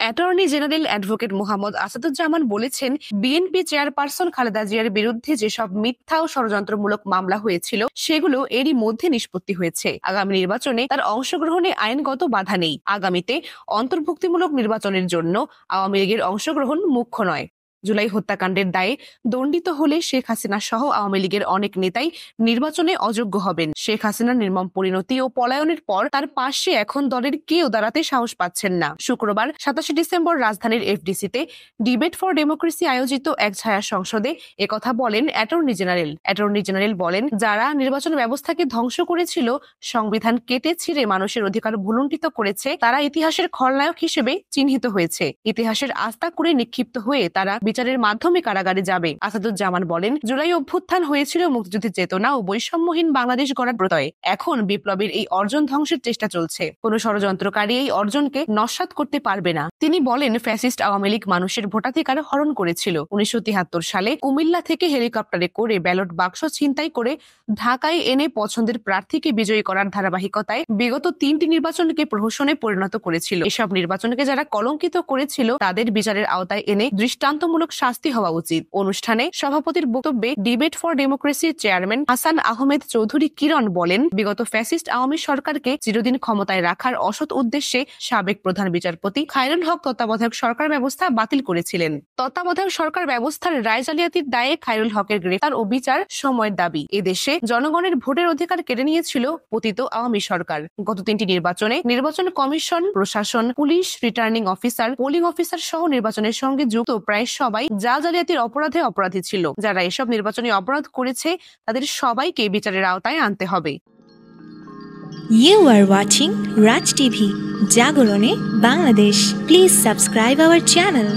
Attorney general advocate Mohammad Asaduzzaman বলেছেন, BNP chairperson Khaleda জিয়ার বিরুদ্ধে যেসব মিথ্যা ও ষড়যন্ত্রমূলক মামলা হয়েছিল সেগুলো এরই মধ্যে নিষ্পত্তি হয়েছে। আগামী নির্বাচনে তার অংশগ্রহণে আইনগত বাধা নেই। আগামীতে অন্তর্ভুক্তিমূলক নির্বাচনের জন্য আওয়ামী লীগের অংশগ্রহণ মুখ্য নয়। জুলাই হত্যাকাণ্ডের দায়ে দণ্ডিত হলে শেখ হাসিনা সহ আওয়ামী লীগের অনেক নেতাই নির্বাচনে অযোগ্য হবেন। শেখ হাসিনার নির্মম পরিণতি ও পলায়নের পর তার পাশে এখন দলের কেউ দাঁড়াতে সাহস পাচ্ছেন না। শুক্রবার 27 ডিসেম্বর রাজধানীর এফডিসিতে ডিবেট ফর ডেমোক্রেসি আয়োজিত এক ছায়া সংসদে একথা বলেন অ্যাটর্নি জেনারেল। অ্যাটর্নি জেনারেল বলেন, যারা নির্বাচন ব্যবস্থাকে ধ্বংস করেছিল, সংবিধান কেটে ছিঁড়ে মানুষের অধিকার ভুলুণ্ঠিত করেছে, তারা ইতিহাসের খলনায়ক হিসেবে চিহ্নিত হয়েছে। ইতিহাসের আস্থা করে নিক্ষিপ্ত হয়ে তারা বিচারের মাধ্যমে কারাগারে যাবে। আসাদুজ্জামান বলেন, জুলাই অভ্যুত্থান হয়েছিল মুক্তিযুদ্ধের চেতনা ও বৈষম্যহীন বাংলাদেশ গড়ার প্রত্যয়ে। এখন বিপ্লবের এই অর্জন ধ্বংসের চেষ্টা চলছে। কোন ষড়যন্ত্রকারী এই অর্জনকে নস্যাৎ করতে পারবে না। তিনি বলেন, ফ্যাসিস্ট আওয়ামী লীগ মানুষের ভোটাধিকার হরণ করেছিল। 1973 সালে কুমিল্লা থেকে হেলিকপ্টারে করে ব্যালট বাক্স ছিনতাই করে ঢাকায় এনে পছন্দের প্রার্থীকে বিজয়ী করার ধারাবাহিকতায় বিগত 3টি নির্বাচনকে প্রহসনে পরিণত করেছিল। এসব নির্বাচনকে যারা কলঙ্কিত করেছিল তাদের বিচারের আওতায় এনে দৃষ্টান্তমূলক শাস্তি হওয়া উচিত। অনুষ্ঠানে সভাপতির বক্তব্যে ডিবেট ফর ডেমোক্রেসির চেয়ারম্যান হাসান আহমেদ চৌধুরী কিরণ বলেন, বিগত ফ্যাসিস্ট আওয়ামী সরকারকে চিরদিন ক্ষমতায় রাখার অসৎ উদ্দেশ্যে সাবেক প্রধান বিচারপতি খায়রুল হক তত্ত্বাবধায়ক সরকার ব্যবস্থা বাতিল করেছিলেন। তত্ত্বাবধায়ক সরকার ব্যবস্থার রায় জালিয়াতির দায়ে খায়রুল হকের গ্রেফতার ও বিচার সময়ের দাবি। এদেশে জনগণের ভোটের অধিকার কেড়ে নিয়েছিল পতিত আওয়ামী সরকার। গত 3টি নির্বাচনে নির্বাচন কমিশন, প্রশাসন, police, returning officer, polling officer সহ নির্বাচনের সঙ্গে যুক্ত প্রায় সবাই জালিয়াতির অপরাধে অপরাধী ছিল। যারা এসব নির্বাচনী অপরাধ করেছে তাদের সবাইকে বিচারের আওতায় আনতে হবে। You are watching Raj TV, জাগরণে Bangladesh. Please subscribe our channel.